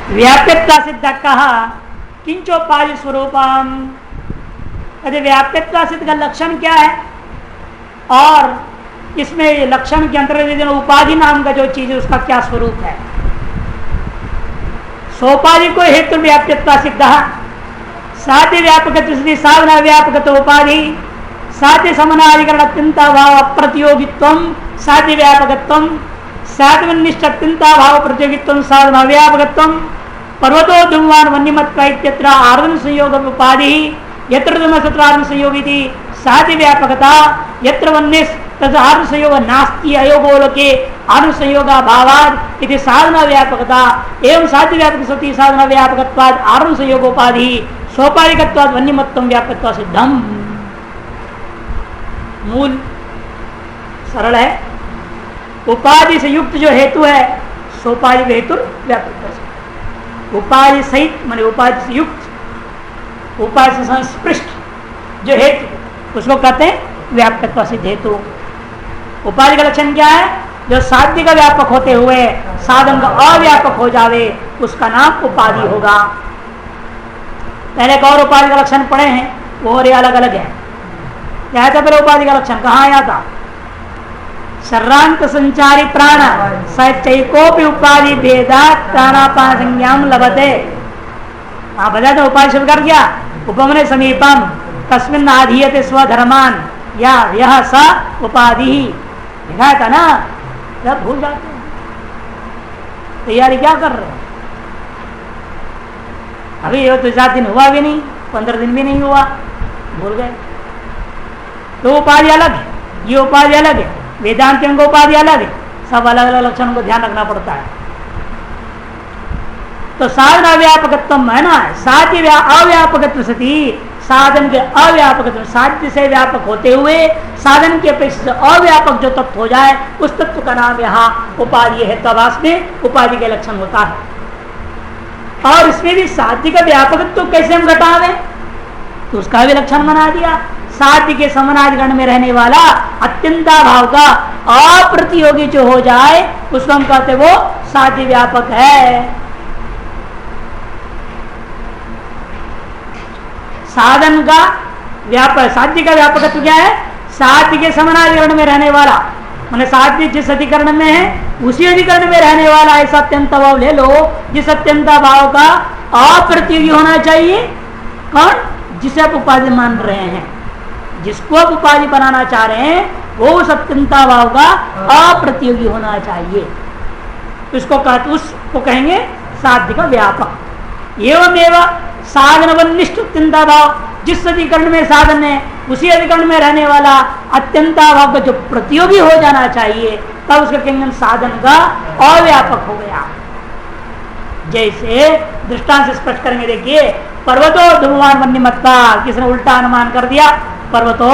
व्याप्यता सिद्ध कहा किंचोपाधि स्वरूपम। यदि व्याप्यता सिद्ध का लक्षण क्या है और इसमें लक्षण के अंतर्गत उपाधि नाम का जो चीज है उसका क्या स्वरूप है। सोपाधि को हेतु व्याप्यता सिद्ध साध्य व्यापक साधना व्यापक उपाधि साध्य समनाधिकरण अत्यंता भाव अप्रतियोगित्व साध्य व्यापकत्व साध्वनिष्ठ अत्यंता भाव प्रतियोगित्व साधना व्यापकत्व पर्वतो धूमवान वन्यमत्व इत्यत्र आर्धन संयोग उपाधि यत्र धूम तत्र आर्धन संयोगिति साध्य व्यापकता यत्र वन्यस तथा आर्धन संयोग नास्ति अयोगोलोके आर्धन संयोगा भावाद इति साधना व्यापकता एवं साध्य व्यापक सती साधना व्यापकत्वाद आर्धन संयोगोपाधि सोपाधिकत्वाद वन्यमत्व व्यापकत्व सिद्धम। मूल सरल है। उपाधि से युक्त जो हेतु है सोपाधि हेतु व्यापक। उपाधि सहित माने उपाधि से युक्त उपाधि से संस्पृष्ट जो हेतु उसको कहते हैं व्यापकत्व सिद्ध हेतु। उपाधि का लक्षण क्या है? जो साध्य का व्यापक होते हुए साधन का अव्यापक हो जावे उसका नाम उपाधि होगा। पहले एक और उपाधि का लक्षण पढ़े हैं वो और अलग अलग है। क्या था पहले उपाधि का लक्षण? कहाँ आया था? सर्रांत संचारी प्राण सैकोपि उपाधि भेदा प्राणापान संज्ञाम लभते। हाँ बताया था उपाधि शब्द कर गया उपमने समीपम तस्मिन् आधीयते स्वधर्मान या यह स उपाधि ही लिखा था ना। जब भूल जाते हैं तैयारी क्या कर रहे हैं? अभी ये तो 7 दिन हुआ भी नहीं 15 दिन भी नहीं हुआ भूल गए। तो उपाधि अलग है ये उपाधि अलग है वेदांतियों को उपाधि अलग है। सब अलग अलग लक्षणों को ध्यान रखना पड़ता है। तो साधन अव्यापकत्व है ना साध्य अव्यापकत्व सती साधन के अव्यापकत्व साध्य से व्यापक होते हुए साधन की अपेक्षा से अव्यापक जो तत्व हो जाए उस तत्व का नाम यहाँ उपाधि है। तवास में उपाधि के लक्षण होता है। और इसमें भी साध्य का व्यापकत्व कैसे हम घटावे तो उसका भी लक्षण बना दिया। साध्य के समनाधिकरण में रहने वाला अत्यंता भाव का अप्रतियोगी जो हो जाए उसको हम कहते वो साध्य व्यापक है। साधन का व्यापक साध्य का व्यापकत्व क्या है? साध्य के समनाधिकरण में रहने वाला माने साध्य जिस अधिकरण में है उसी अधिकरण में रहने वाला ऐसा अत्यंत भाव ले लो जिस अत्यंत भाव का अप्रतियोगी होना चाहिए। कौन? जिसे आप उपाधि मान रहे हैं जिसको आप उपाधि बनाना चाह रहे हैं वो उस अत्यंता भाव का अप्रतियोगी होना चाहिए। उसको कहेंगे साध्य का व्यापक। एवं एवं साधन वनिष्ठ अत्यंता भाव जिस अधिकरण में साधन है उसी अधिकरण में रहने वाला अत्यंता भाव का जो प्रतियोगी हो जाना चाहिए तब उसका कहेंगे साधन का अव्यापक हो गया। जैसे दृष्टांत से स्पष्ट करेंगे। देखिए पर्वतो धूमवान वन्यमत्ता किसने उल्टा अनुमान कर दिया? पर्वतो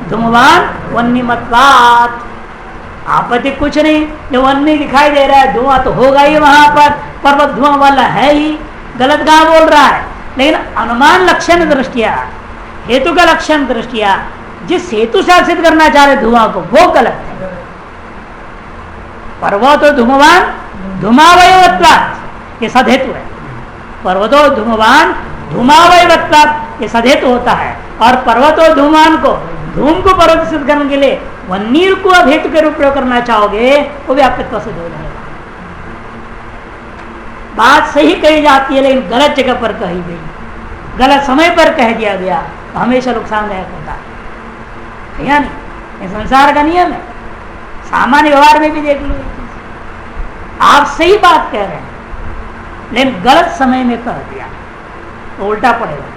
धूमवान वन्यमत्वात्। आपत्ति कुछ नहीं जो वन्य दिखाई दे रहा है धुआं तो होगा ही वहां पर पर्वत धुआं वाला है ही। गलत कहाँ बोल रहा है? लेकिन अनुमान लक्षण दृष्टिया हेतु का लक्षण दृष्टिया जिस हेतु से आप सिद्ध करना चाह रहे धुआं को वो गलत है। पर्वतो धूमवान धूमावयवत्वात् ये सदहेतु है। पर्वतो धूमवान धूमावयवत्वात् ये सदहेतु होता है। और पर्वतो धूमान को धूम को पर्वत सिद्ध करने के लिए वन्नीर को अब हेतु के रूप प्रयोग करना चाहोगे वो व्यापकत्व सिद्ध हो जाएगा। बात सही कही जाती है लेकिन गलत जगह पर कही गई गलत समय पर कह दिया गया तो हमेशा नुकसानदायक होता है या नहीं? ये संसार का नियम है। सामान्य व्यवहार में भी देख लो आप सही बात कह रहे हैं लेकिन गलत समय में कह दिया तो उल्टा पड़ेगा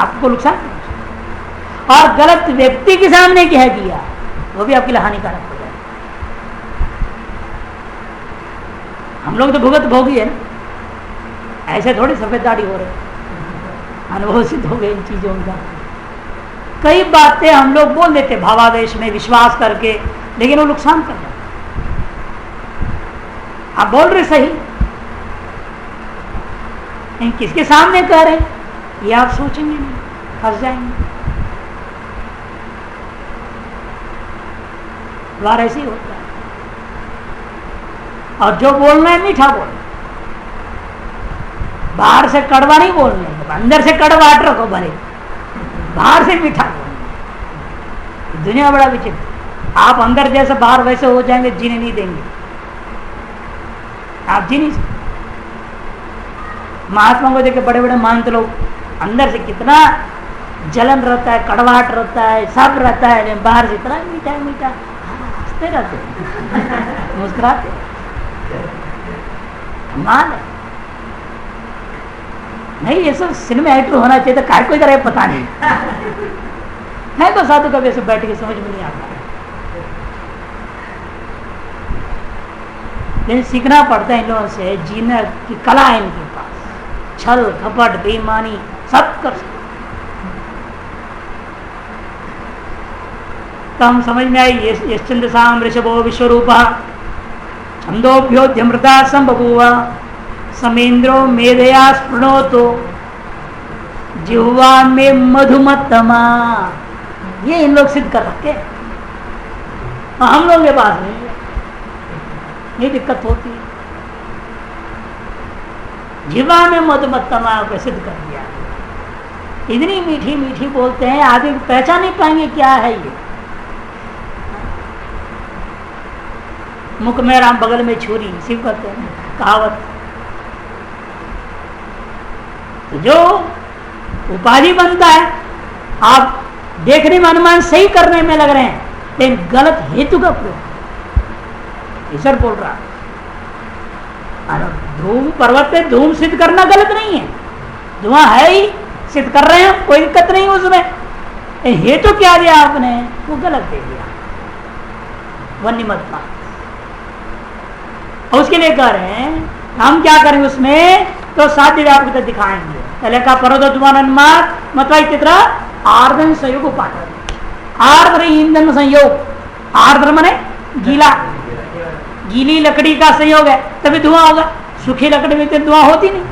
आपको नुकसान। और गलत व्यक्ति के सामने कह दिया वो भी आपके लिए हानिकारक हो जाएगा। हम लोग तो भुगत भोगी है ना ऐसे थोड़ी सफेद दाढ़ी हो रहे अनुभव सिद्ध हो गए इन चीजों का। कई बातें हम लोग बोल देते भावावेश में विश्वास करके लेकिन वो नुकसान कर रहे। आप बोल रहे सही लेकिन किसके सामने कह रहे ये आप सोचेंगे नहीं फंस जाएंगे। बार ऐसे ही होता है। और जो बोलना है मीठा बोलना बाहर से कड़वा नहीं बोलने, अंदर से कड़वाहट रखो भले, बाहर से मीठा बोलने। दुनिया बड़ा विचित्र, आप अंदर जैसे बाहर वैसे हो जाएंगे, जीने नहीं देंगे, आप जी नहीं सकते। महात्मा को देखे बड़े बड़े महंत लोग, अंदर से कितना जलन रहता है, कड़वाहट रहता है, सब रहता है, बाहर से इतना मीठा मीठा हंसते रहते मुस्कुराते। मान है नहीं, ये सब सिनेमा एक्टर होना चाहिए था, काय कोई तरह पता नहीं है तो साधु कभी ऐसे बैठ के समझ में नहीं आता, लेकिन सीखना पड़ता है इन लोगों से, जीने की कला है इनके पास, छल कपट बेईमानी सब कर सकते। तो हम समझ में आई, यश्चंद्रसाम वृषभो विश्वरूप छंदोभ्योद्यमृता संबभूव समेन्द्रो मेधया स्पृणोतो जिह्वा में मधुमत्तमा। ये इन लोग सिद्ध कर रखे, हम लोग के पास नहीं है, ये दिक्कत होती है। जिह्वा में मधुमत्तमा को सिद्ध कर दिया, इतनी मीठी मीठी बोलते हैं, आदमी पहचान नहीं पाएंगे क्या है ये। मुख में राम बगल में छुरी, सिर्फ कहते हैं कहावत। तो जो उपाधि बनता है, आप देखने में अनुमान सही करने में लग रहे हैं, लेकिन गलत हेतु का प्रयोग ईश्वर बोल रहा है। धूम पर्वत पे धूम सिद्ध करना गलत नहीं है, धुआं है ही, सिद्ध कर रहे हैं, कोई दिक्कत नहीं उसमें। हेतु क्या दिया आपने, वो गलत दे दिया, वन्यमत। और उसके लिए कह रहे हैं हम क्या करेंगे उसमें, तो साध्य व्यापकता दिखाएंगे। पहले का परदोत्मानन्माद मतलब चित्र आर्द्र संयोग उपादान, आर्द्र ईंधन संयोग, आर्द्र माने गीला, गीली लकड़ी का संयोग है तभी धुआं होगा, सूखी लकड़ी में तो धुआं होती नहीं,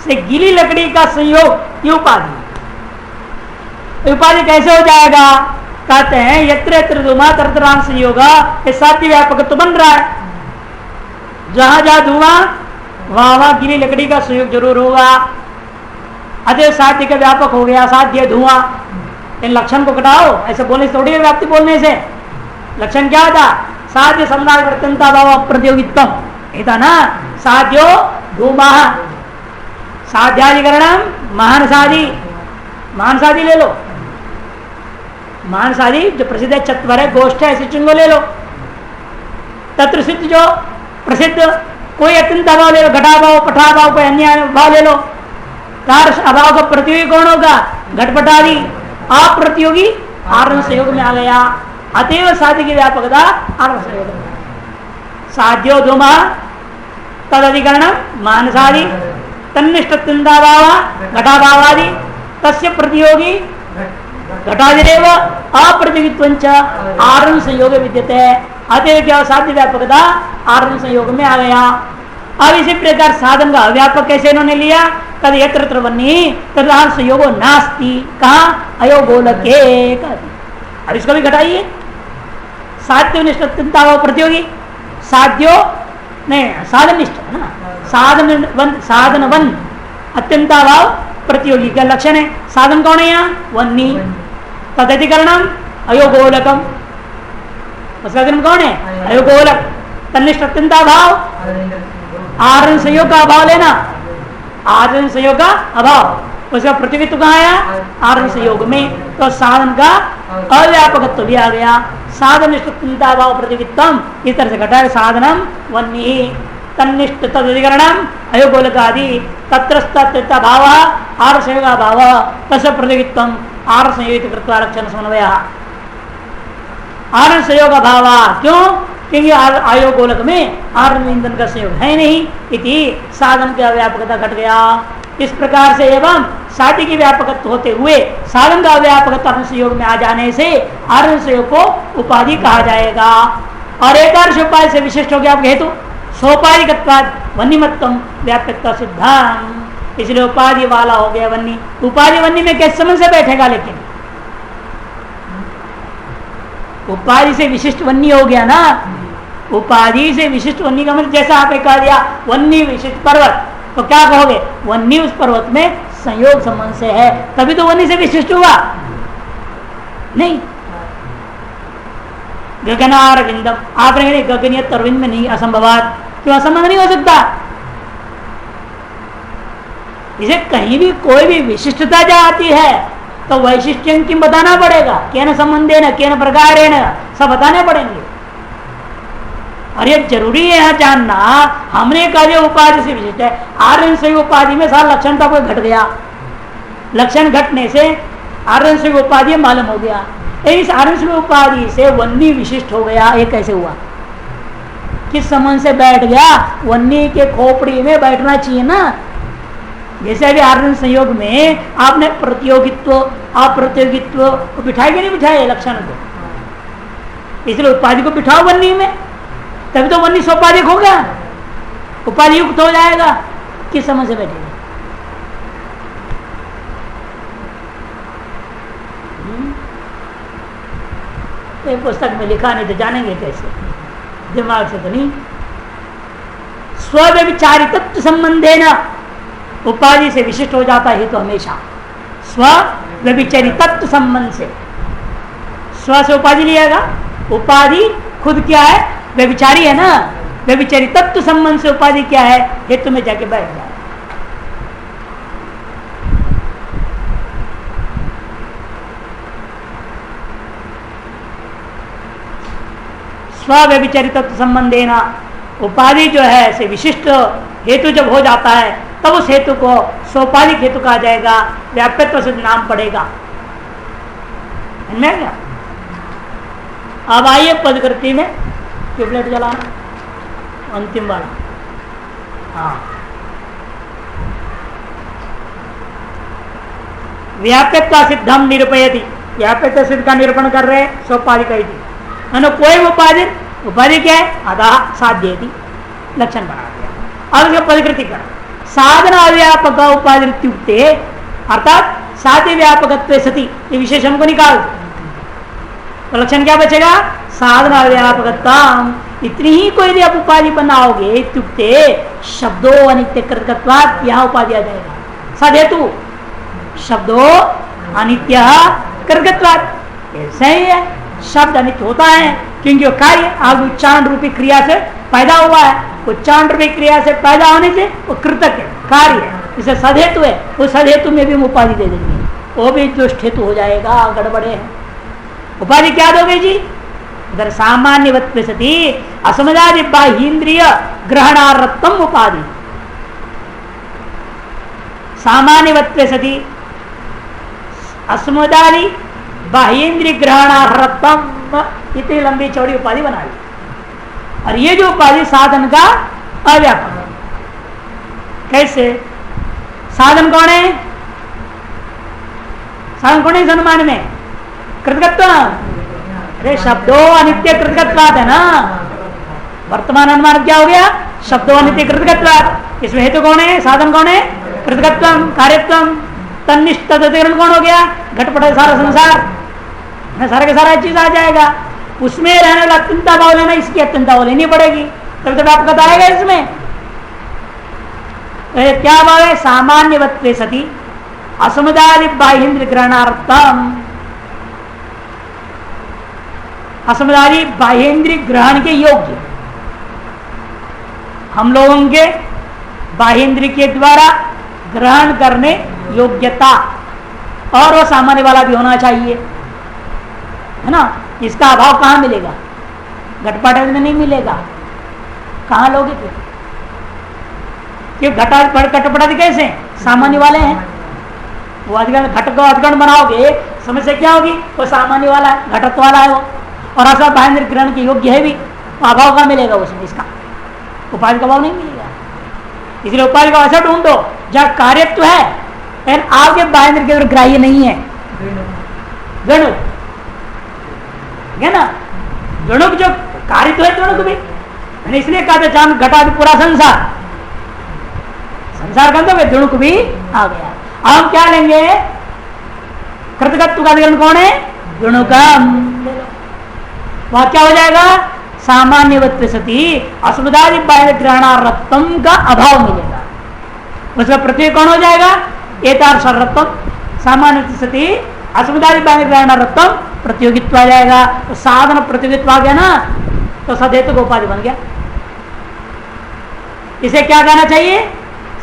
से गीली लकड़ी का संयोग ये उपाधि। उपाधि कैसे हो जाएगा, कहते हैं यत्र यत्र धुआं तत्र राम संयोग, ये साध्य व्यापक तो बन रहा है, जहां जहां धुआं वहां वहां गीली लकड़ी का संयोग जरूर होगा, अतः साध्य का व्यापक हो गया, साध्य धुआं। इन लक्षण को घटाओ, ऐसे बोलने से थोड़ी व्याप्ति, बोलने से लक्षण क्या था, साध्य समनाय वर्तनता भाव प्रतियोगित्वम, ये था ना, साध्यो धूमा, साध्याधिकरणम महानसादि, महानसादि ले लो, महानसादि जो प्रसिद्ध है, चत्वर है, गोष्ठ है, ऐसे चिन्ह ले लो। तत्र सिद्ध जो प्रसिद्ध कोई अत्यंत अभाव ले लो, घटाभाव पठाभाव, कोई अन्य भाव ले लो, कार्य अभाव का प्रतियोगी कौन होगा, घटपटादि, अप्रतियोगी आरण संयोग में आ गया, अतएव साध्य की व्यापकता आरण संयोग में। साध्यो धूमा तद अधिकरण मानसादि तन्निष्ठ अत्यंताभाव घटाभावादि तस्य प्रतियोगी घटादिरेव अप्रतियोगित्वंच आरण संयोग विद्यते, अतएव क्या साध्य व्यापकता आरण संयोग में आ गया। अब इसी प्रकार साधन का अव्यापक कैसे इन्होंने लिया, तद यत्र वन्नी तदार संयोगो नास्ति, कहा अयोगोलके। अब इसको भी घटाइए, साध्यो निष्ठ अत्यंताभाव प्रतियोगी, साध्यो नहीं साधन निष्ठ है ना, साधन वन अत्यंताभाव प्रतियोगी क्या लक्षण है, साधन कौन है यहाँ, वन्नी, तदधिकरणम अयोगोलकम, उसका जन्म कौन है, अयोगोलक, तन्निष्ठ अत्यंताभाव, आरण संयोग का अभाव लेना, आरण संयोग का अभाव, उसका प्रतियोगित्व कहाँ आया, आरण संयोग में, तो साधन का अव्यापकत्व भी आ गया, साधन निष्ठ अत्यंताभाव प्रतियोगित्वम, इस तरह से घटा साधनम वन्नी तन्निष्ठ तदधिकरणम अयोगोलक आदि तत्रस्ता भाव आर संयोग भाव तस्य प्रतियोगित्वम आर संयोग कृत्वा लक्षण समन्वय, आरण संयोग भाव क्यों, क्योंकि आयोगोलक में आरण ईंधन का संयोग है नहीं, इति साधन का व्यापकता घट गया। इस प्रकार से एवं साध्य की व्यापकत्व होते हुए साधन का व्यापकत्व आरण संयोग में आ जाने से आरण संयोग को उपाधि कहा जाएगा। और एकादश उपाधि से विशिष्ट हो गया आपके हेतु सोपाधिकत्वाद वन्यमत्तम व्याप्यता सिद्धांत, इसलिए उपाधि वाला हो गया वन्नी। उपाधि वन्नी में कैसे समझ से बैठेगा, लेकिन उपाधि से विशिष्ट वन्नी हो गया ना, उपाधि से विशिष्ट वन्नी का मतलब जैसा आपने कह दिया वन्नी विशिष्ट पर्वत, तो क्या कहोगे? वन्नी उस पर्वत में संयोग संबंध से है, तभी तो वन्नी से विशिष्ट हुआ। नहीं, गगनार विंदम आप रहेंगे गगनियत अरविंद में नहीं, असंभवात, क्यों असंबंध नहीं हो सकता? इसे कहीं भी कोई भी विशिष्टता जो आती है तो वैशिष्ट्यं किम बताना पड़ेगा, केन संबंधेन केन प्रकारेण, सब बताने पड़ेंगे। और ये जरूरी है यहाँ जानना, हमने कहा जो उपाधि से विशिष्ट है, आर्यन से उपाधि में सारा लक्षण तो घट गया, लक्षण घटने से आर्यन से उपाधि मालूम हो गया। इस आर्यन से उपाधि से वन्नी विशिष्ट हो गया, ये कैसे हुआ? किस संबंध से बैठ गया? वन्नी के खोपड़ी में बैठना चाहिए ना। जैसे अभी आर्यन संयोग में आपने प्रतियोगित्व अप्रतियोगित्व को बिठाए कि नहीं बिठाए लक्षण को, इसलिए उपाधि को बिठाओ वन्नी में, तभी तो वन्नी सोपाधिक होगा, उपाधि युक्त हो जाएगा। किस समझ से बैठेगा? एक पुस्तक में लिखा नहीं तो जानेंगे कैसे, दिमाग से तो नहीं। स्वव्यभिचारितत्व संबंधे न उपाधि से विशिष्ट हो जाता है तो हमेशा स्वव्यभिचारितत्व संबंध से, स्व से उपाधि लिएगा, उपाधि खुद क्या है? व्यभिचारी है ना, व्यभिचारी तत्व संबंध से उपाधि क्या है? हेतु में जाके बैठ जाए। स्वव्यभिचारी तत्व संबंधे ना उपाधि जो है से विशिष्ट हेतु जब हो जाता है तब उस हेतु को सोपाधिक हेतु कहा जाएगा, व्याप्यत्व से नाम पड़ेगा। क्या? अब आइए पदकृति में, ट्यूबलाइट जलाना अंतिम वाला। हाँ, व्याप्यत्व सिद्धम निरूपयति, व्याप्यत्व सिद्ध का निरूपण कर रहे हैं सोपाधिक कोई उपाधि, उपाधि क्या है? आधा साध्य लक्षण बना दिया। अब इसका पदकृति कर, साधन अव्यापक उपाधि अर्थात साध्य व्यापकत्व सती, ये विशेषण को निकाल तो लक्षण क्या बचेगा? साधना व्यापकता, इतनी ही कोई यदि आप उपाधि बनाओगे इत्युक्ते शब्दों अनित्य कृतकत्वात्, यहाँ उपाधि आ जाएगा। सदेतु शब्दों अनित्य कृतकत्वात्, ऐसा ही है, शब्द अनित्य होता है क्योंकि वो कार्य आप उच्चारण रूपी क्रिया से पैदा हुआ है, उच्चारण रूपी क्रिया से पैदा होने से वो कृतक है, कार्य है, इसे सदहेतु है। उस सदहेतु में भी हम उपाधि दे देंगे, वो भी दुष्ट हेतु हो जाएगा, गड़बड़े है। उपाधि क्या दोगे जी? इधर सामान्यवत्व सती असमदादि बाह्येन्द्रिय ग्रहणार्थम उपाधि, सामान्यवत्व सती असमदादि बाह्येन्द्रिय ग्रहणार्थम, इतनी लंबी चौड़ी उपाधि बना ली। और ये जो उपाधि साधन का अव्यापक, कैसे? साधन कौन है? साधन कौन है अनुमान में? कृतकत्व। अरे शब्दों अनित्य कृतकत्वात् है ना, वर्तमान अनुमान क्या हो गया? शब्दों अनित्य कृतकत्वात्। इसमें हेतु कौन है? साधन कौन है? कृतकत्वम कार्यत्वम। तन्निष्ठ तदधिकरण कौन हो गया? घटपट सारा संसार, सारा का सारा चीज आ जाएगा। उसमें रहने वाला अत्यंता भाव लेना, इसकी अत्यंता भाव लेनी पड़ेगी, तभी तो व्यापकता आएगा इसमें। तो क्या भाव है? सामान्यवत्वे सती असमुदाय बाह्येन्द्रिय ग्रहणार्थम, असमुदाय बाह्येन्द्रिय ग्रहण के योग्य, हम लोगों के बाह्येन्द्रिय के द्वारा ग्रहण करने योग्यता, और वो सामान्य वाला भी होना चाहिए, है ना। इसका अभाव कहाँ मिलेगा? घटपट में नहीं मिलेगा, कहाँ लोगे फिर? क्यों घटपट कैसे? सामान्य वाले हैं, वो अधिकरण घट को अधिकरण बनाओगे, समस्या क्या होगी? वो सामान्य वाला है, घटत्व वाला है वो, और ऐसा बाह्य ग्रहण के योग्य है भी, तो अभाव कहाँ मिलेगा उसमें? इसका उपाधि का अभाव नहीं मिलेगा। इसलिए उपाधि का ऐसा ढूंढो जहाँ कार्यत्व है लेकिन आपके बाह्य के ग्राह्य नहीं है। गणुक है ना, गणुक जो कार्यत्व है गणुक भी, इसलिए कहते जान घटा पूरा संसार, संसार का तो गणुक भी आ गया। अब हम क्या लेंगे? कृतकत्व का अधिकरण कौन है? गणुकम। वहां क्या हो जाएगा? सामान्यवत्व सती असमुदाय बाह्य ग्रहणार्थम का अभाव मिलेगा। उसका प्रत्यय कौन हो जाएगा? एतार सर्वत्व सामान्य सती असमदारी ग्रहणारत्व प्रतियोगित्व आ जाएगा। तो साधन प्रतियोगित्व आ गया ना, तो सदैव को उपाधि बन गया। इसे क्या कहना चाहिए?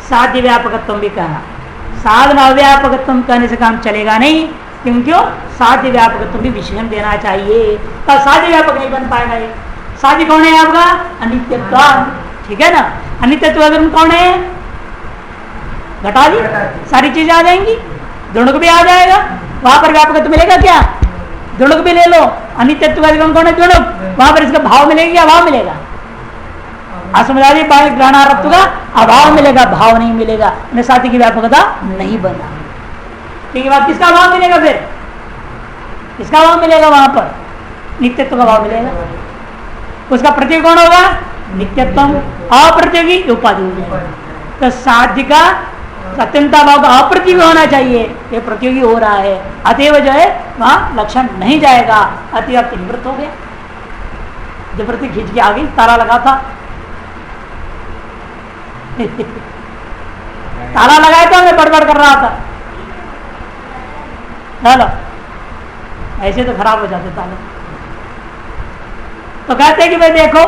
साध्य व्यापकत्व भी कहना। साधन अव्यापकत्व कहने से काम चलेगा नहीं, क्योंकि साध्य व्यापकत्व भी विशेषण देना चाहिए, तब साध्य व्यापक नहीं बन पाएगा। ये साध्य कौन है आपका? अनित्यत्व, ठीक है ना। अनित्यत्व अगर कौन है? घटादी, सारी चीजें आ जाएंगी, द्वणक भी आ जाएगा, वहां पर व्यापकत्व मिलेगा क्या? द्वणक भी ले लो, अनित्यत्व का कौन है? द्वणक, वहां पर इसका भाव मिलेगा, अभाव मिलेगा। असमदारी ग्रहणारत्व का अभाव मिलेगा, भाव नहीं मिलेगा, साथी की व्यापकता नहीं बना। ठीक है, किसका भाव मिलेगा? फिर किसका भाव मिलेगा? वहां पर नित्यत्व का भाव मिलेगा। उसका प्रतीक कौन होगा? नित्यत्व। अप्रतियोगी उपाधि हो जाएगा। तो साध्य का अत्यंता भाव का अप्रतियोगी होना चाहिए, ये प्रतियोगी हो रहा है, अतएव जो है वहां लक्षण नहीं जाएगा, अतिव्याप्ति निवृत्त हो गया। जब प्रति खींच के आ गई, ताला लगा था ताला लगाया तो हमें बड़बड़ कर रहा था, चलो ऐसे तो खराब हो जाते ताले। तो कहते हैं कि भाई देखो,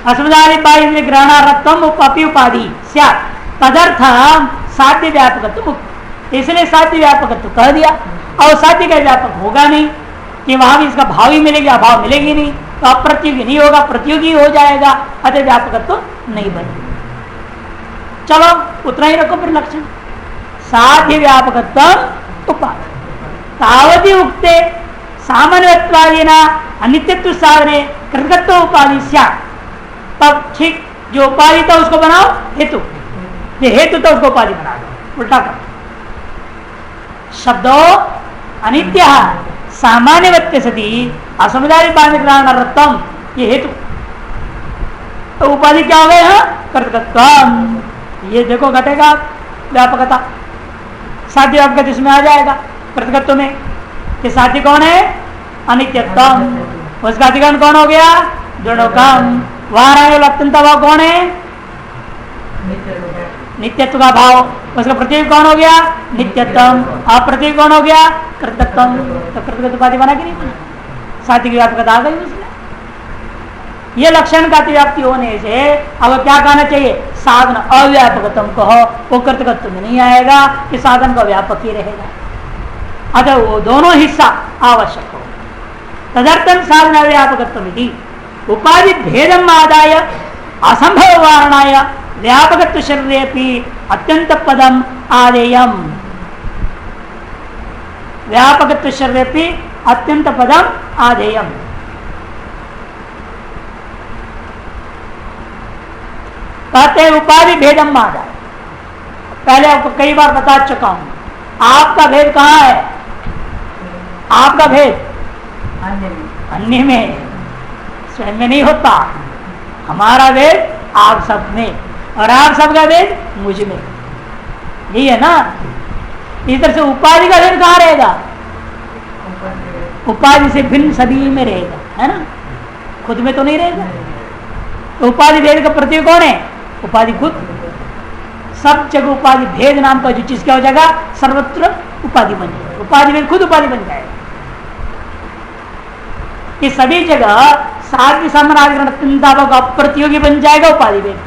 अस्मदादि ग्रहणारत्वम उपी उपाधि स्यात् तदर्थ साध्य व्यापकत्व, इसलिए साध्य व्यापकत्व कह दिया। और साध्य का व्यापक होगा नहीं कि वहां भी इसका भाव ही मिलेगा, अभाव मिलेगी नहीं, तो अप्रतियोगी नहीं होगा, प्रतियोगी हो जाएगा, अतः व्यापकत्व नहीं बनेगा। चलो उतना ही रखो फिर लक्षण। साध्य व्यापकत्व उपाधि तावती उक्ते सामान्यत्वादिना अनित्यत्व साधने कृतकत्व उपाधि स्यात्, तब ठीक जो उपाधि था उसको बनाओ हेतु, ये हेतु तो उसको उपाधि बना दो, उल्टा कर। शब्दों अनित्य सामान्यवत्य सती असमुदाय ग्रहणारत्वम, ये हेतु, तो उपाधि क्या हो गए? कृतकत्व। ये देखो घटेगा व्यापकता, साध्य व्यापकता इसमें आ जाएगा कृतकत्व में। ये साध्य कौन है? अनित्यत्व। उसका अधिकरण कौन हो गया? द्वणोकम। वहां रहे अत्यंत भाव कौन है? नित्यत्व का भाव। उसका प्रतीक कौन हो गया? नित्यत्व। अप्रतीक कौन हो गया? कृतकत्व। तो कृतकत्व उपाधि बना कि नहीं बना? साध्य की व्यापकता आ गई उसमें। ये लक्षण का अतिव्याप्ति होने से अब क्या कहना चाहिए? साधन अव्यापकत्व कहो, वो कृतकत्व में नहीं आएगा, कि साधन का व्यापक ही रहेगा। अतः वो दोनों हिस्सा आवश्यक हो। तदर्थम साधन अव्यापकत्व उपाधि भेदम आदाय असंभव वारणाय व्यापकत्व शरीरेपि अत्यंत पदम आदेयम, व्यापकत्व शरीरेपि अत्यंत पदम आदेयम। कहते हैं उपाधि भेदम आदाय। पहले आपको कई बार बता चुका हूं, आपका भेद कहाँ है? आपका भेद अन्य में, स्वयं में नहीं होता। हमारा भेद आप सब में, और आप सबका भेद मुझ में, यही है ना। इस तरह से उपाधि का भेद कहाँ रहेगा? उपाधि से भिन्न सभी में रहेगा, है ना, खुद में तो नहीं रहेगा। तो उपाधि भेद का प्रतीक कौन है? उपाधि खुद। सब जगह उपाधि भेद नाम का जो चीज क्या हो जाएगा? सर्वत्र उपाधि बन जाएगा। उपाधि भेद खुद उपाधि बन जाएगा। कि सभी जगह साध्य सामनाधिकरण का प्रतियोगी बन जाएगा उपाधि भेद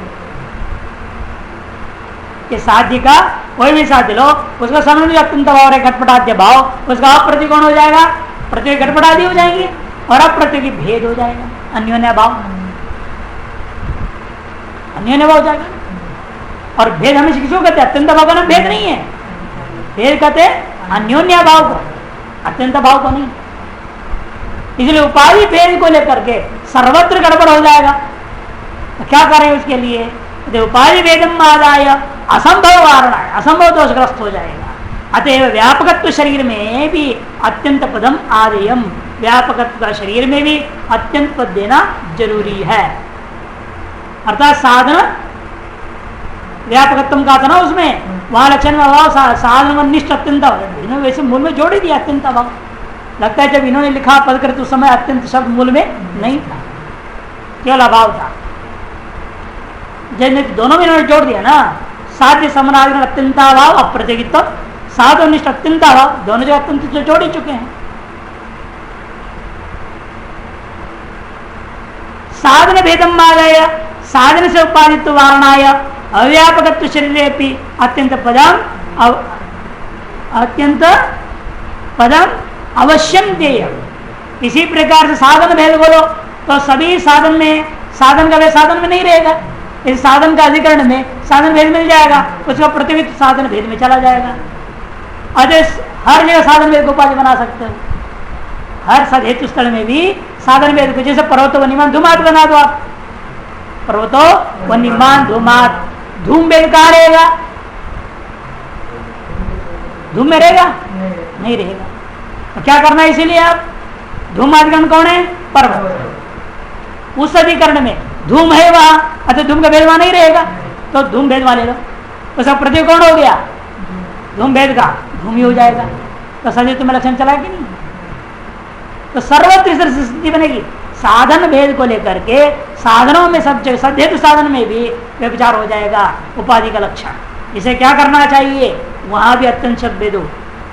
के। साध्य का कोई भी साध्य लो, उसका समन्वय अत्यंत भाव है, घटपटाद्य भाव, उसका अप्रतियोगी कौन हो जाएगा? प्रतियोगी घटपटादि हो जाएंगे, और अप्रतियोगी भेद हो जाएगा, अन्योन्य भाव, अन्योन्य भाव हो जाएगा। और भेद हमेशा किसको कहते हैं? अत्यंत भाव का नाम भेद नहीं है। भेद कहते हैं अन्योन्य भाव को, अत्यंत भाव को नहीं। इसलिए उपाधि भेद को लेकर के सर्वत्र गड़बड़ हो जाएगा। तो क्या करें उसके लिए? तो उपाधि भेदम आदाय असंभव वारण, असंभव दोषग्रस्त हो जाएगा। अतएव व्यापकत्व शरीर में भी अत्यंत पदम आदेयम, व्यापकत्व का शरीर में भी अत्यंत पद देना जरूरी है। अर्थात साधन व्यापकत्व का था ना उसमें, वहां लक्षण में अभाव, साधन निष्ठ अत्यंत, वैसे मूल में जोड़ ही दिया अत्यंत अभाव। लगता है जब इन्होंने लिखा पदकृत उस समय अत्यंत शब्द मूल में नहीं था, केवल अभाव था। जब दोनों में इन्होंने जोड़ दिया ना, साध्य समनाधिकरण अत्यंताभाव अप्रतियोगित्व, साधन निष्ठ अत्यंताभाव, दोनों जो अत्यंत जो जोड़ ही चुके हैं। साधन भेदम आदाय साधन से उपादित्व वारणाय अव्यापकत्व शरीरे अत्यंत पदम अवश्यम देय। इसी प्रकार से साधन भेद बोलो तो सभी साधन में साधन का वे साधन में नहीं रहेगा, इस साधन का अधिकरण में साधन भेद मिल जाएगा, उसका प्रतिविध साधन भेद में चला जाएगा। अरे हर जगह साधन भेद को उपाधि बना सकते हो, हर सदहेतु स्थल में भी साधन भेद को, जैसे पर्वतो वनिमान धूमात बना दो आप, पर्वतो वनिमान धूमात, धूम भेद कहाँ रहेगा? धूम में रहेगा? नहीं रहेगा। तो क्या करना है इसीलिए आप, धूमाधिकरण कौन है? पर्वत। उस अधिकरण में धूम है वहां, अच्छा धूम का भेद वहां नहीं रहेगा, तो धूम भेद वाले लो, उसका प्रतीक कौन हो गया? धूम भेद का धूम ही हो जाएगा। तो सदैव तुम्हें लक्षण चला कि नहीं? तो सर्वत्र स्थिति बनेगी। साधन भेद को लेकर के साधनों में सब जगह सदैव साधन में भी व्यभिचार हो जाएगा, उपाधि का लक्षण। इसे क्या करना चाहिए? वहां भी अत्यंत शब्द भेदो,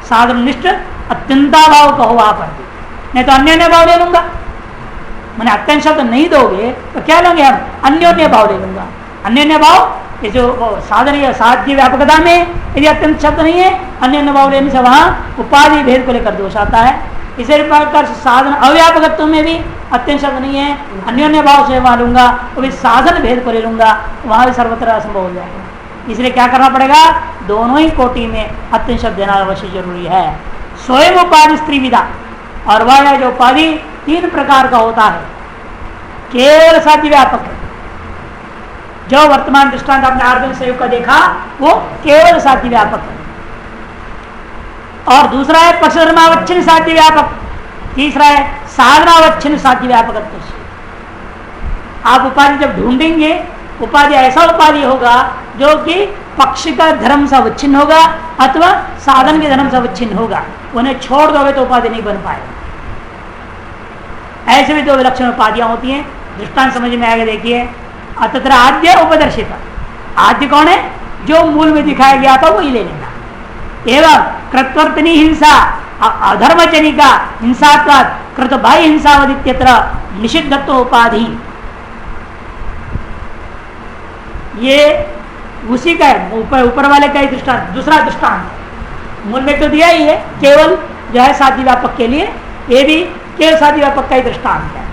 साधन निष्ठ अत्यंताभाव कहो वहां पर भी, नहीं तो अन्य भाव ले लूंगा। मैंने अत्यंत शब्द नहीं दोगे तो क्या लेंगे हम? अन्योन्य भाव ले लूंगा। अन्योन्य भाव ये जो साधन या साध्य व्यापकता में यदि अत्यंत शब्द नहीं है, अन्योन्य भाव लेने से वहां उपाधि भेद को लेकर दोष आता है। इसे प्रकार साधन अव्यापकत्व में भी अत्यंत शब्द नहीं है, अन्योन्य भाव से वहां लूंगा, तो भी साधन भेद को ले लूंगा, वहां भी सर्वत्र असंभव हो जाएगा। इसलिए क्या करना पड़ेगा? दोनों ही कोटि में अत्यंत शब्द देना अवश्य जरूरी है। स्वयं उपाधि त्रिविधा, और वह जो उपाधि तीन प्रकार का होता है। केवल साध्य व्यापक, जो वर्तमान दृष्टांत आपने आर्दन संयोग का देखा वो केवल साध्य व्यापक है, और दूसरा है पक्षधर्मावच्छिन्न साध्य व्यापक, तीसरा है साधनावच्छिन्न साध्य व्यापक। आप उपाधि जब ढूंढेंगे, उपाधि ऐसा उपाधि होगा जो कि पक्ष का धर्म से अवच्छिन्न होगा अथवा साधन के धर्म से अवच्छिन्न होगा, उन्हें छोड़ दोगे तो उपाधि नहीं बन पाएगा। ऐसे भी दो विलक्षण उपाधियां होती हैं। दृष्टांत समझ में आगे देखिए, अतत्र आद्य उपदर्शित। आद्य कौन है? जो मूल में दिखाया गया था वही ले लेना। एवं कृतवर्तनी हिंसा अधर्मजनिका हिंसा कृत भाई हिंसावदित्यत्र निषिद्धत्व उपाधि, ये उसी का है, ऊपर वाले का ही दृष्टांत, दूसरा दृष्टांत। मूल में तो दिया ही है केवल जो है साध्य व्यापक के लिए, ये भी केवल साध्य व्यापक का ही दृष्टांत है।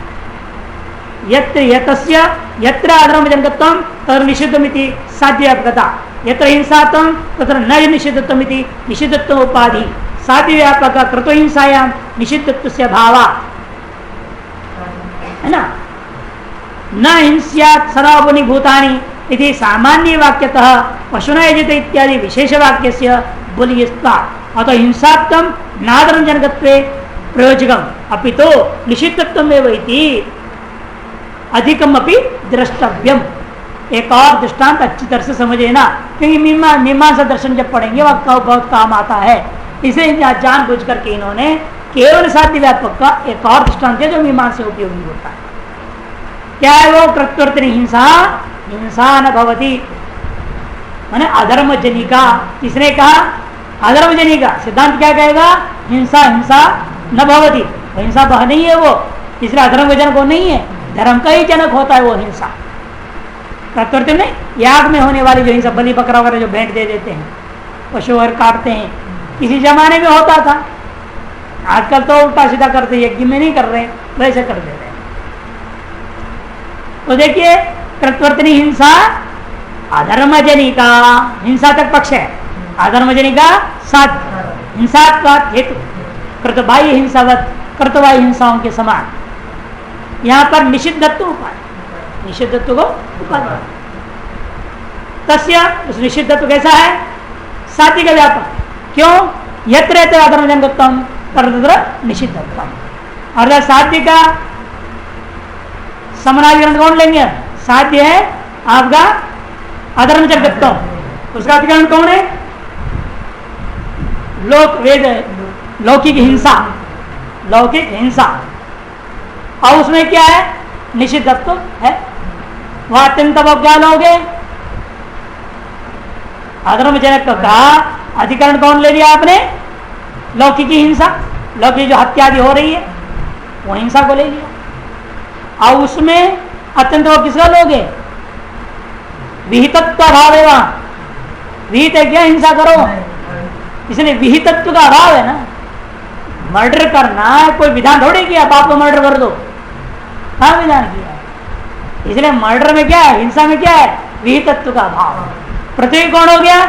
यत्र अधर्मजनकत्वं तत्र निषिद्धमिति साध्य व्यापकता, यत्र हिंसात्वं तत्र न निषिद्धत्वमिति निषिद्धत्व उपाधि, साध्य व्यापक कृतो हिंसायां निषिद्धत्वस्य भावा, है ना? न हिंस्यात् सर्वाणि भूतानि इति सामान्य वाक्यतः पशुना यजित इत्यादि विशेष वाक्यस्य बोलियस्तात्, अतः हिंसात्वं नाधर्मजनकत्वे प्रयोजकम अपितो निषिद्धत्वमेव इति अधिकम अपि द्रष्टव्यम। एक और दृष्टांत अच्छी तरह से समझ लेना, क्योंकि मीमांसा दर्शन जब पढ़ेंगे वह बहुत काम आता है। इसे जानबूझ करके इन्होंने केवल साध्य व्यापक का एक और दृष्टांत है जो मीमांसा उपयोगी होता है। क्या है वो? कृतवर्तनी हिंसा हिंसा न भवती, माने अधर्म जनिका। किसने कहा? अधर्म जनिका। सिद्धांत क्या कहेगा? हिंसा हिंसा न भवती, हिंसा वह नहीं है वो, इसलिए अधर्म जनक वो नहीं है, धर्म का ही जनक होता है वो हिंसा। कृतवर्तनी में याग में होने वाली जो हिंसा, बलि बकरा वगैरह जो भेंट दे देते हैं, पशु और काटते हैं, किसी जमाने में होता था। आजकल तो उल्टा सीधा करते, यज्ञ में नहीं कर रहे, वैसे कर दे रहे हैं। तो देखिए, कृतवर्तनी हिंसा अधर्मजनिका, हिंसा तक पक्ष है, अधर्मजनिका सात हिंसा का हेतु, कृतबाह्य हिंसावत, कृतबाह्य हिंसाओं के समान। यहाँ पर निषिद्धत्व उपाधि, निषिद्धत्व को उपाधि, तस्य उस निषिद्धत्व कैसा है? साध्य का व्यापक। क्यों? यत्र यत्र अधर्मजनकत्वं तत्र निषिद्धत्वम्, अर्थात साध्य का समनाधिकरण कौन लेंगे? साध्य है आपका अधर्मजनकत्व, उसका अधिकरण कौन है? लोक वेद लौकिक हिंसा, लौकिक हिंसा, और उसमें क्या है? निषिद्धत्व है। वह अत्यंत क्या लोगे? अधर्मजनक का अधिकरण कौन ले लिया आपने? लौकिक हिंसा, लौकिक जो हत्या आदि हो रही है वो हिंसा को ले लिया। और उसमें अत्यंत वो किसका लोगे? विहितत्व अभाव है। वहां विहित है क्या? हिंसा करो, इसलिए विहितत्व का अभाव है ना। मर्डर करना कोई विधान थोड़ी किया, बाप को मर्डर कर दो, हाँ विधान किया। इसलिए मर्डर में क्या है? हिंसा में क्या है? विहितत्व का अभाव। प्रत्येक कौन हो गया?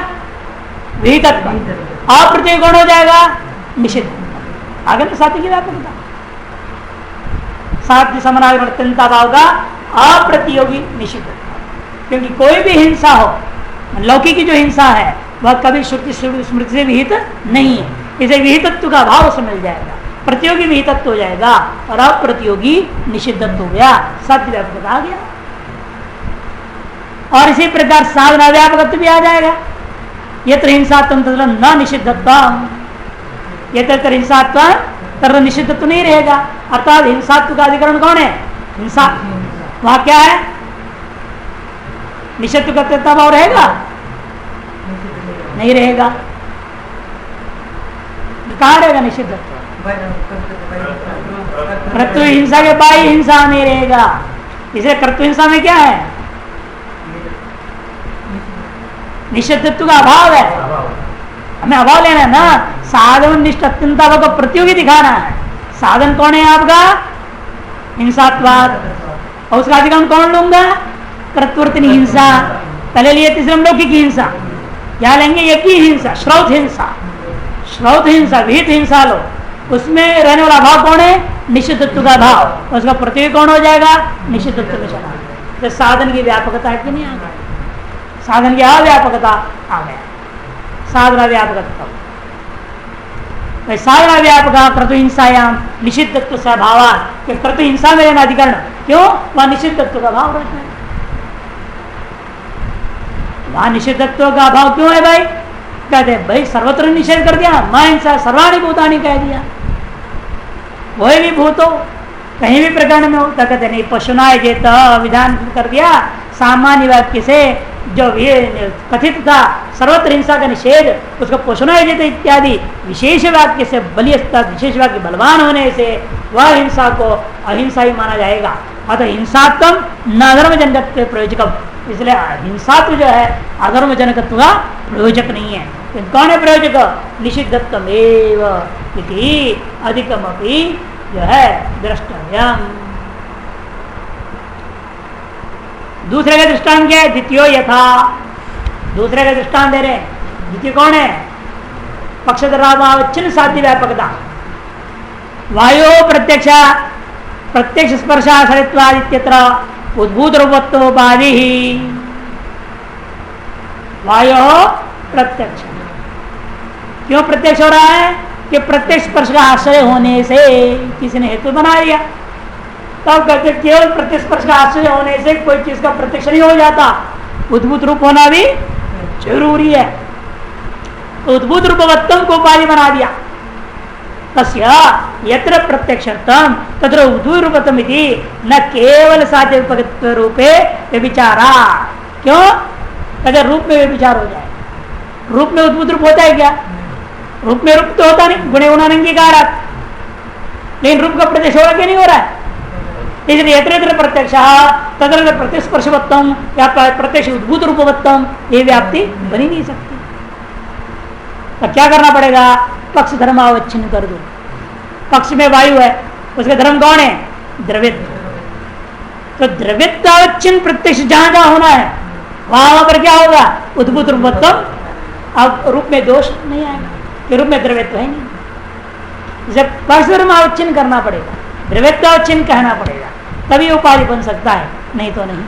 विहितत्व। अप्रत्येक कौन हो जाएगा? निषिद्ध। आगे तो साथी की व्यापकता, साध्य समानाधिकरण अत्यंता भाव का अप्रतियोगी निषिद्ध। क्योंकि कोई भी हिंसा हो, लौकिक की जो हिंसा है वह कभी श्रुति स्मृति से विहित नहीं है, इसे विहितत्व का भाव उसमें मिल जाएगा, प्रतियोगी विहितत्व हो जाएगा और अप्रतियोगी निषिद्धत्व हो गया, साध्य व्यापकता आ गया। और इसी प्रकार साधना व्यापकत्व भी आ जाएगा। यत्र हिंसात्म तत्र न निषिद्धत्वम, यत्र हिंसात्म तत्र निषिद्धत्व नहीं रहेगा। अर्थात हिंसात्व का अधिकरण कौन है? हिंसा। वहां क्या है? निषिद्ध कर्तव्य भाव रहेगा? नहीं रहेगा। कहाँ रहेगा निषिद्धत्व? कर्तव्य हिंसा के बाह्य हिंसा नहीं रहेगा। इसलिए कर्तव्य हिंसा में क्या है? निषिद्धत्व का अभाव है। हमें अभाव लेना है ना। साधन निष्ठ अत्यंत भाव को प्रतियोगी दिखाना है। साधन कौन है आपका? हिंसात्वाद। और उसका अधिकरण कौन लूंगा? कर्तवर्तनी हिंसा। पहले लिए तीसरे लौकिक हिंसा, क्या लेंगे? एक ही हिंसा, श्रौत हिंसा। श्रौत हिंसा, विहित हिंसा लो, उसमें रहने वाला भाव कौन है? निषिद्धत्व का भाव। उसका प्रतियोगी कौन हो जाएगा? निषिद्धत्व में चला। तो साधन की व्यापकता है कि नहीं आ गई? साधन की अव्यापकता आ गया, साधना व्यापकत्व। साधना व्यापक क्रतु हिंसायाम निषिद्धत्व से भाव, क्रतु हिंसा में रहना अधिकरण, क्यों? वह निषिद्धत्व का भाव रहता है। वहां निषिद्धत्व का अभाव क्यों है भाई? कहते हैं भाई सर्वत्र निषेध कर दिया, मां हिंसा सर्वाणी भूतानी कह दिया, वही भी भूतो कहीं भी प्रकरण में होता। कहते नहीं, पशुनाय जेत विधान कर दिया सामान्य वाक्य से, जो कथित था सर्वत्र हिंसा का निषेध, उसको पशुनाय जेत इत्यादि विशेष वाक्य से बलियता, विशेष वाक्य बलवान होने से वह हिंसा को अहिंसा ही माना जाएगा। अतः हिंसात्म न अधर्म जनकत्व प्रयोजकम, इसलिए हिंसात्व जो है अधर्म जनकत्व का प्रयोजक नहीं है। तो कौन है प्रयोजक? निषिद्धत्व एव इति अधिकम अपि जो है द्रष्टव्यम। दूसरे का दृष्टांत क्या है? द्वितीयो यथा, दूसरे का दृष्टांत दे रहे हैं। द्वितीय कौन है? पक्षधरावच्छिन्न साध्य व्यापकता। वायो प्रत्यक्ष प्रत्यक्ष स्पर्शाश्रित्वादित्यत्र उद्भूत रूपत्वोपाधि ही वायो प्रत्यक्ष। क्यों प्रत्यक्ष हो रहा है? कि प्रत्यक्ष स्पर्श का आश्रय होने से किसी ने हेतु बना दिया। तब कहते केवल प्रत्यक्ष स्पर्श का आश्रय होने से कोई चीज का प्रत्यक्ष नहीं हो जाता, उद्भूत रूप होना भी जरूरी है। तो उद्भूत रूपवत्तम को उपाधि बना दिया। तस्य यत्र प्रत्यक्षर्थम तत्र उद्भूत रूपत्वम इति न केवल साध्य उपगत्व रूपे व्यभिचारा। क्यों? कहते रूप में व्यभिचार हो जाए। रूप में उद्भूत रूप होता है क्या? रूप में रूप तो होता नहीं, गुणे गुणानंगीकारात्, लेकिन रूप का प्रत्यक्ष हो रहा क्या? नहीं हो रहा है। इसलिए यत्र यत्र प्रत्यक्ष तत्र प्रत्यक्ष स्पर्शवत्तम या प्रत्यक्ष उद्भूत रूपवत्तम, ये व्याप्ति बनी नहीं सकती। तो क्या करना पड़ेगा? पक्ष धर्मावच्छिन्न कर दो। पक्ष में वायु है, उसका धर्म कौन है? द्रव्यत्व। तो द्रव्यत्वावच्छिन्न प्रत्यक्ष जहां जहां होना है वहां पर क्या होगा? उद्भूत रूपवत्तम। अब रूप में दोष नहीं आएगा कि रूप में द्रव्यत्व है नहीं। जब पक्ष धर्मावच्छिन्न करना पड़ेगा, द्रव्यत्वावच्छिन्न कहना पड़ेगा, तभी उपाधि बन सकता है, नहीं तो नहीं।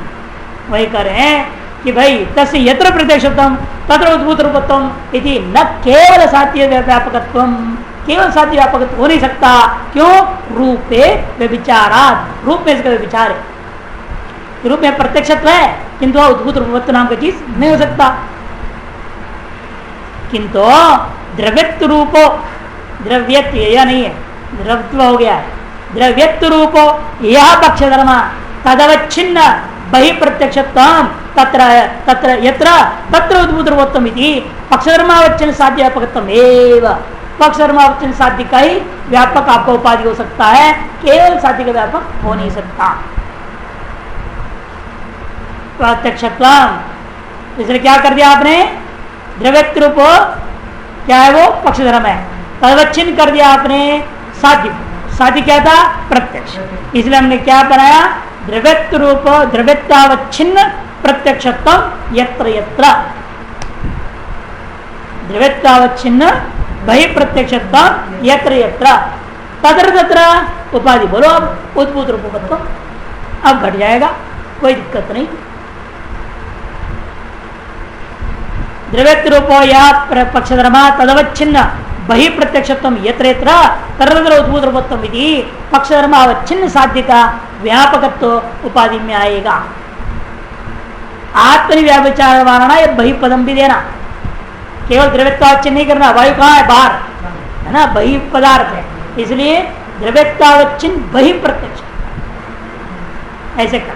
वही कह रहे हैं कि भाई तस्य यत्र प्रत्यक्षत्वम तत्र उद्भूत रूपत्वम इति न केवल साध्य व्यापकत्वम, केवल साध्य व्यापकत्व हो नहीं सकता। क्यों? रूपे व्यभिचारात्, रूप में इसका व्यभिचार है। रूप में प्रत्यक्षत्व है किंतु उद्भूत रूपत्व नाम की चीज नहीं हो सकता। किंतु द्रव्यत्व रूपो, द्रव्यत्व यह नहीं है, द्रव्यत्व हो गया है। द्रव्यत्व रूपो यह पक्ष धर्म तदवच्छिन्न बहि प्रत्यक्षत्वम तत्र तत्र यत्र तत्र उद्भूतत्वम इति पक्षधर्मावच्छिन्न साध्य व्यापकत्वम एव। पक्षधर्मावच्छिन्न साध्य का ही व्यापक आपका उपाधि हो सकता है, केवल साध्य का व्यापक हो नहीं सकता। प्रत्यक्षत्वम इसलिए क्या कर दिया आपने, द्रव्यत्व रूप क्या है वो पक्षधर्म है, तदवच्छिन्न कर दिया आपने साध्य। साध्य क्या था, प्रत्यक्ष। इसलिए हमने क्या बनाया, द्रव्यत्व रूप द्रव्यत्वावच्छिन्न प्रत्यक्षत्वम यत्र यत्र, द्रव्यत्वावच्छिन्न बहि प्रत्यक्षत्वम यत्र यत्र, तत्र तत्र उपाधि बोलो अब उद्भूत रूपत्व, अब घट जाएगा, कोई दिक्कत नहीं। द्रव्यत्व रूप या पक्षधर्मा तदवच्छिन्न बहि प्रत्यक्षत्वम यत्र यत्र तत्र तत्र उद्भूत रूपत्वम इति पक्षधर्मावच्छिन्न साध्य का व्यापकत्व उपाधि में आएगा। आत्मनि व्यापचार वारणा या बहि पदम भी देना, केवल द्रव्यत्वावच्छिन्न नहीं करना। वायु कहाँ है, बाहर है ना, बहि पदार्थ है, इसलिए द्रव्यत्वावच्छिन्न बहि प्रत्यक्ष ऐसे कर।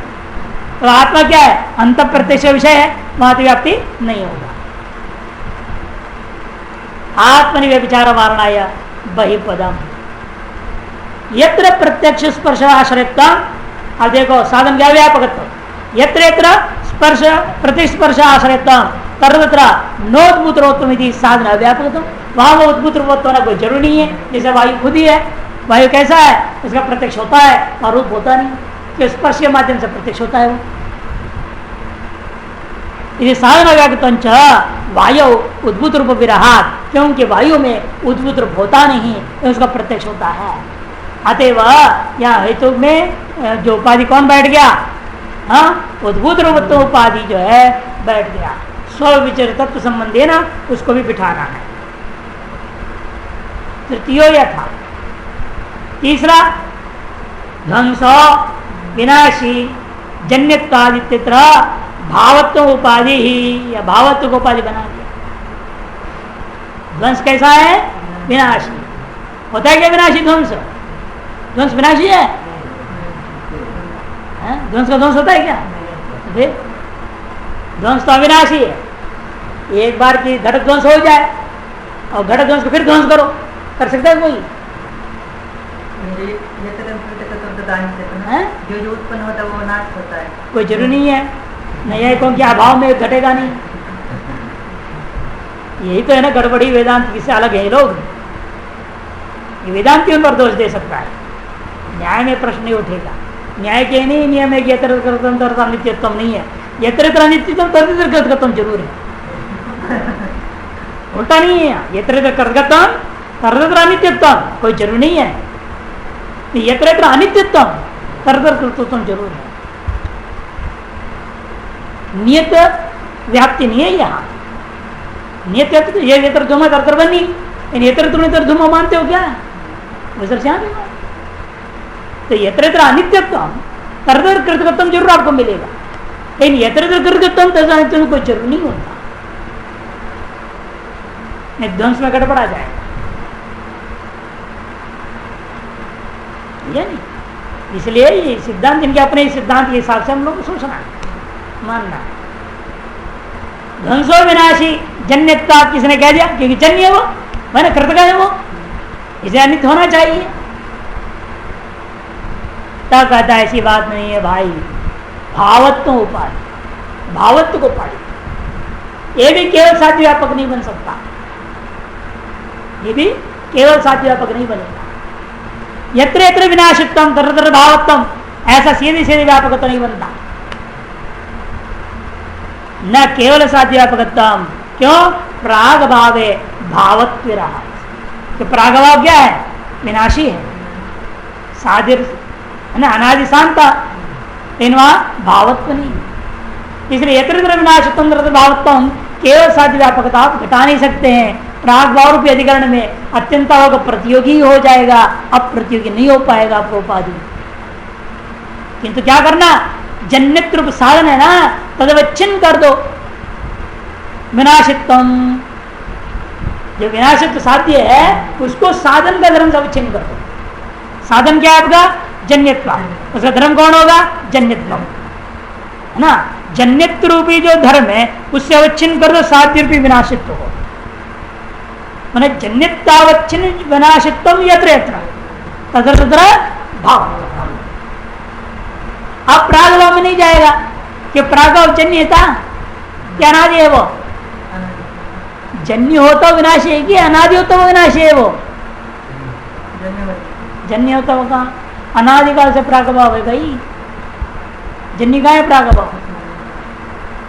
तो आत्मा क्या है, अंत प्रत्यक्ष विषय है, वहां व्याप्ति नहीं होगा। आत्मनि व्यभिचार वारणाय बहि पदम यत्र प्रत्यक्ष स्पर्श आश्रयता। अब देखो साधन क्या व्यापकत्व, यत्र यत्र स्पर्श प्रतिस्पर्श आश्रयता तत्र नोद्भूत रूपत्वमिति साधन अव्यापकत्व। वहां वो उद्भूत रूपत्व होना कोई जरूरी नहीं है। जैसे वायु खुद ही है, वायु कैसा है, उसका प्रत्यक्ष होता है और रूप होता नहीं, कि स्पर्श के माध्यम से प्रत्यक्ष होता है वो। यदि साधन अव्यापकत्व वायु उद्भूत रूप विरहात, क्योंकि वायु में उद्भूत रूप होता नहीं, उसका प्रत्यक्ष होता है। अतएव यहाँ हेतु में जो उपाधि कौन बैठ गया, हाँ उद्भूत रूपत्व उपाधि जो है बैठ गया। स्व विचर तत्व संबंधी ना उसको भी बिठाना है। तृतीय यथा, तीसरा ध्वंसो विनाशी जन्यत्वादित्य भावत्व उपाधि ही, या भावत्व को उपाधि बना दिया। ध्वंस कैसा है, विनाशी होता है क्या, विनाशी ध्वंस, ध्वंस विनाशी है, ध्वंस का ध्वंस होता है क्या, फिर ध्वंस तो अविनाशी है। एक बार की घटक ध्वंस हो जाए और घटक ध्वंस को फिर ध्वंस करो, कर सकता है कोई? जो जो उत्पन्न होता है वो नाश होता है, कोई जरूरी नहीं है, न्यायिकों के अभाव में घटेगा नहीं। यही तो है ना गड़बड़ी वेदांत की, से अलग है लोग। ये वेदांतियों पर दोष दे सकता है, न्याय में प्रश्न नहीं उठेगा। न्याय के नहीं नियम है कि यत्र यत्र नित्यत्व नहीं है, यत्र यत्र नित्यत्व तत्र कृतगतम जरूर है, उल्टा नहीं है। यत्र यत्र कृतगतम तत्र तत्र अनित्यत्व कोई जरूर नहीं है, यत्र यत्र अनित्यत्व तत्र तत्र कृतत्व जरूर है। नियत व्याप्ति नहीं है यहाँ, नियत व्याप्ति ये यत्र धूम तत्र बनी, यत्र तुम यत्र धूम मानते हो क्या, वैसे से भी तो यत्र यत्र अनित्यत्व तत्र तत्र कृतगतम जरूर आपको मिलेगा, लेकिन यत्र यत्र कृतगतम तत्र अनित्यत्व कोई जरूर नहीं होता, ध्वंस में गड़बड़ा जाएगा। ये नहीं, इसलिए ये सिद्धांत इनके अपने सिद्धांत के हिसाब से हम लोग को सोचना है, मानना है। ध्वंसो विनाशी जन्यत्वा किसने कह दिया, क्योंकि जन्य वो मैंने कृतक है वो, इसे अनित होना चाहिए। तब कहता ऐसी बात नहीं है भाई, भावत्व उपाधि, भावत्व को पाड़ी, ये भी केवल साध्य व्यापक नहीं बन सकता, ये भी केवल साध्य व्यापक नहीं बनेगा। यत्र यत्र विनाशित्वम तत्र तत्र भावत्वम, ऐसा सीधे सीधे व्यापक तो नहीं बनता, न केवल साध्य व्यापकत्वम। क्यों, प्राग भावे भावत्व रहा, तो प्राग भाव क्या है, विनाशी है, साध्य है ना, अनादि शांता, लेकिन वहां भावत्व नहीं। इसलिए यत्र यत्र विनाशित्वम तत्र भावत्वम, केवल साध्य व्यापकता आप घटा नहीं सकते हैं। प्राग भाव रूपी अधिकरण में अत्यंत होगा प्रतियोगी हो जाएगा, अब प्रतियोगी नहीं हो पाएगा आपको उपाधि। किंतु क्या करना, जन्यत रूप साधन है ना, तदवच्छिन्न कर दो विनाशित्वम। जो विनाशित्व साध्य है उसको साधन का धर्म से अवच्छिन्न कर दो। साधन क्या है आपका, जन्यत्व, उसका धर्म कौन होगा, जन्यत्व। है ना। जन्यत्व रूपी जो धर्म है उससे अवच्छिन्न कर दो, साध्य रूपी विनाशित्व हो। मैंने जन्यतावच्छिन्न विनाशित्व यत्र यत्र तत्र तत्र भाव। अब प्रागभाव में नहीं जाएगा कि प्रागभाव जन्य था क्या अनादि है वो? जन्य होता वो विनाशी है कि अनादि होता वो विनाशी है? वो जन्य होता वो कहाँ? अनादिकाल से प्रागभाव है भाई। जन्य का है प्रागभाव?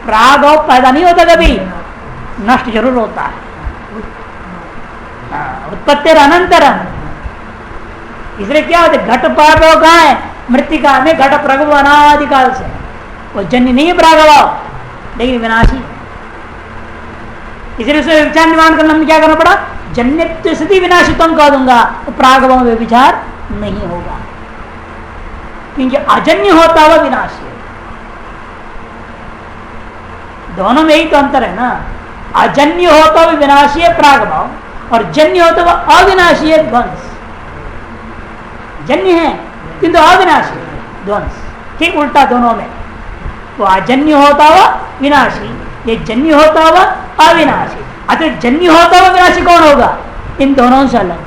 प्रागभाव पैदा नहीं होता कभी, नष्ट जरूर होता है। उत्पत्ति अनंतरम। इसलिए क्या होता है, घट प्रागभाव कहाँ है? मृतिका में घट प्रागभाव अनादिकाल से। वो जन्य नहीं है प्रागभाव, लेकिन विनाशी। इसलिए उसमें विचार निवारण करना क्या करना पड़ा? जन्यत्व स्थिति विनाशित्व कह दूंगा तो प्रागभाव में विचार नहीं होगा, क्योंकि अजन्य होता हुआ विनाशी है। दोनों में ही तो अंतर है ना। अजन्य होता हुआ विनाशी है प्रागभाव, और जन्य होता हुआ अविनाशी है ध्वंस। जन्य है किंतु अविनाशी ध्वंस, ठीक उल्टा दोनों में। वो अजन्य होता हुआ विनाशी, ये जन्य होता हुआ अविनाशी। अतः जन्य होता हुआ विनाशी कौन होगा? इन दोनों से अलग,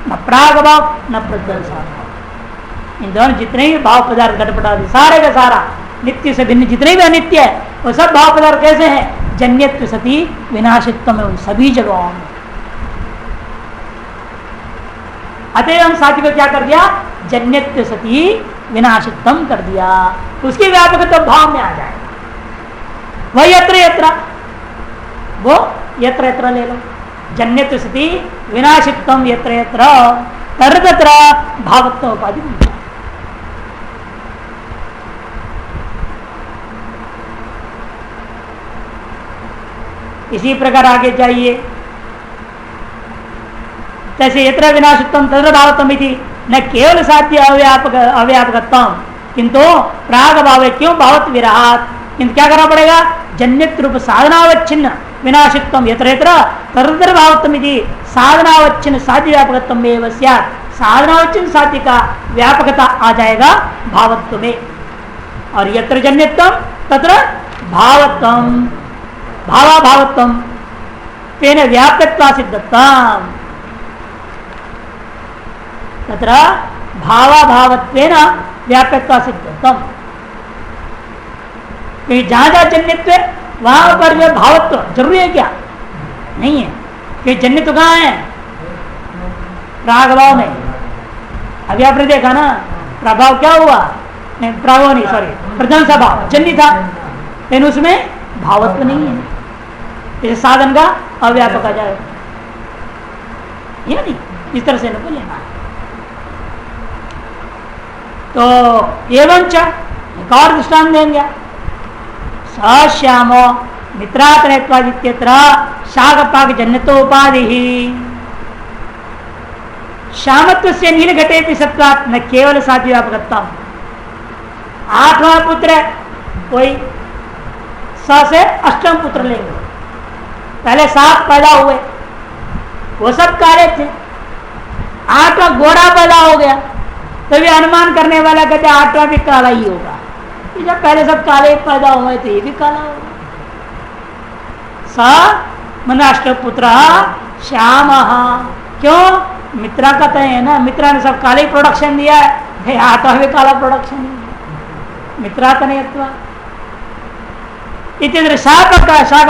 न प्रागभाव न प्रध्वंसाभाव। इन दोनों जितने भी भाव पदार्थ घटपटादि सारे का सारा नित्य से भिन्न जितने भी अनित्य है वो सब भाव पदार्थ कैसे हैं? जन्यत्व सती विनाशित्व में, उन सभी जगहों में। अतः हम साथी को क्या कर दिया? जन्यत्व सती विनाशित्व कर दिया, उसकी व्यापक भाव में आ जाएगा। वह यत्र यत्र, वो यत्र यत्र ले लो। जन्यत्व सती विनाशित्व यत्र यत्र तत्र भावत्व उपाधि मिलता है। इसी प्रकार आगे जाइए, जैसे यत्र विनाशित्वम तत्र भावत्वम इति न केवल साध्य अव्यापकत्वम किंतु प्राग भाव। क्यों भावत्व विराट? किंतु क्या करना पड़ेगा? जन्यत्व रूप साधनावच्छिन्न विनाशित्वम यत्र यत्र तत्र भावत्वम इति साधनावच्छिन्न साध्य व्यापकत्वम एव स्यात्। साधनावच्छिन्न साध्य का व्यापकता आ जाएगा भावत्व में। और यत्र जन्यत्वम तत्र भावत्वम, भावाभावत्वम तेन व्याप्यत्वा सिद्धत्वम। तत्र भावाभावत्वेन व्याप्यत्वा सिद्धत्वम। क्योंकि जहां जहां जन्यत्व है वहां पर जो भावत्व जरूरी है क्या? नहीं है। कि जन्यत्व कहाँ है? प्रागभाव में। अभी आपने देखा ना, प्रभाव क्या हुआ? नहीं, प्रभाव नहीं, सॉरी, प्रध्वंस भाव जन्य था, लेकिन उसमें भावत्व नहीं है। इस साधन का अव्यापक आ जाएगा, ये नहीं, इस तरह से इनको लेना है। तो एवं एक और दृष्टांत देंगे। सश्यामो मित्रातरत्वादित्यत्र शागपाक जन्यतोपाधि। श्यामत्व से नीलघटे भी सत्वात् न केवल साध्य व्यापकत्वम। 8वां पुत्र है कोई, 6 से 8वां पुत्र लेंगे। पहले 7 पैदा हुए, वो सब काले थे। 8वां घोड़ा पैदा हो गया, तो भी अनुमान करने वाला कहते 8वां भी काला ही होगा। जब पहले सब काले पैदा हुए तो ये भी काला होगा। स मन अष्टपुत्र श्याम। क्यों? मित्रा का तय है ना, मित्रा ने सब काले प्रोडक्शन दिया है, 8वां भी काला प्रोडक्शन दिया। मित्रा का नहीं इतने शाक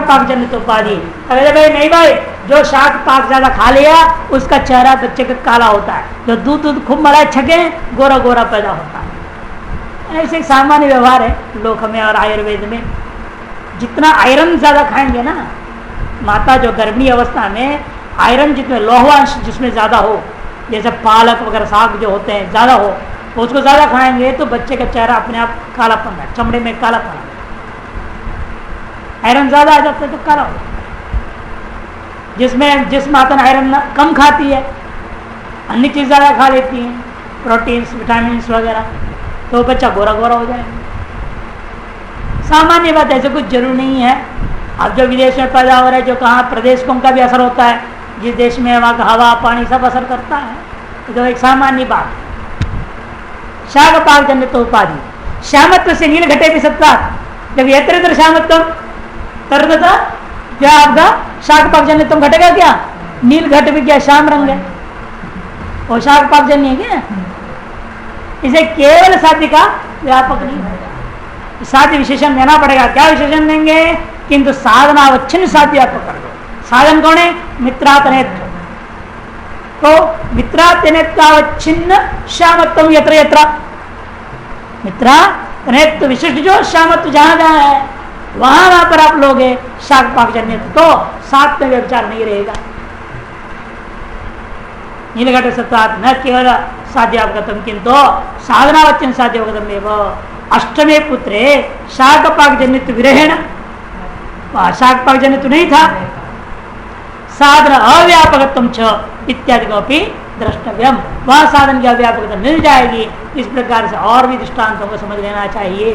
पाक जनित उपाधि। अरे भाई नहीं भाई, जो शाक पाक ज्यादा खा लिया उसका चेहरा बच्चे का काला होता है, जो दूध खूब मलाई छके गोरा गोरा पैदा होता है। ऐसे सामान्य व्यवहार है लोक में और आयुर्वेद में। जितना आयरन ज्यादा खाएंगे ना, माता जो गर्भिणी अवस्था में आयरन जितने लोहांश जिसमें ज्यादा हो, जैसे पालक वगैरह साग जो होते हैं ज्यादा हो, उसको ज्यादा खाएंगे तो बच्चे का चेहरा अपने आप कालापन है, चमड़े में कालापन है। आयरन ज्यादा आ जाता है तो काला हो। जिस माता ने आयरन कम खाती है, अन्य चीज ज्यादा खा लेती है, प्रोटीन्स विटामिन वगैरह, तो बच्चा गोरा गोरा हो जाएगा। सामान्य बात, ऐसे कुछ जरूर नहीं है। अब जो विदेश में पैदा हो रहा है, जो कहाँ प्रदेश को उनका भी असर होता है, जिस देश में वहाँ का हवा पानी सब असर करता है, तो एक सामान्य बात। शाग पाक जन्य तो उपाधि श्यामत्व से नील घटे भी सत्ता जब यत्र यत्र श्यामत्वम तरह क्या आपका शाक पाक जन्य तुम घटेगा क्या? नील घट भी क्या श्याम रंग है, वो शाक पाक जन्य है क्या? इसे केवल साध्य का व्यापक नहीं होगा, साध्य विशेषण देना पड़ेगा। क्या विशेषण देंगे? किंतु साधनावच्छिन्न साध्य व्यापक कर दो। साधन कौन है? मित्रातनेत्व। तो मित्रातनेत्वावच्छिन्न श्यामत्व यत्र यत्र, मित्रातनेत्व विशिष्ट जो श्यामत्व जहां जहां है वहां पर आप लोग शाक पाक जन्य, तो साथ में व्यभिचार नहीं रहेगा। नीलघट सत्वात् न केवल साध्यावगतम किंतु साधनावच्छिन्न साध्यावगतम एवं अष्टमे पुत्रे शाक पाक जन्यत्व विरहेण, शाक पाक जन्यत्व नहीं था, साधन अव्यापकत्वम च इत्यादि को भी द्रष्टव्यम, वह साधन की अव्यापकता मिल जाएगी। इस प्रकार से और भी दृष्टांतों को समझ लेना चाहिए।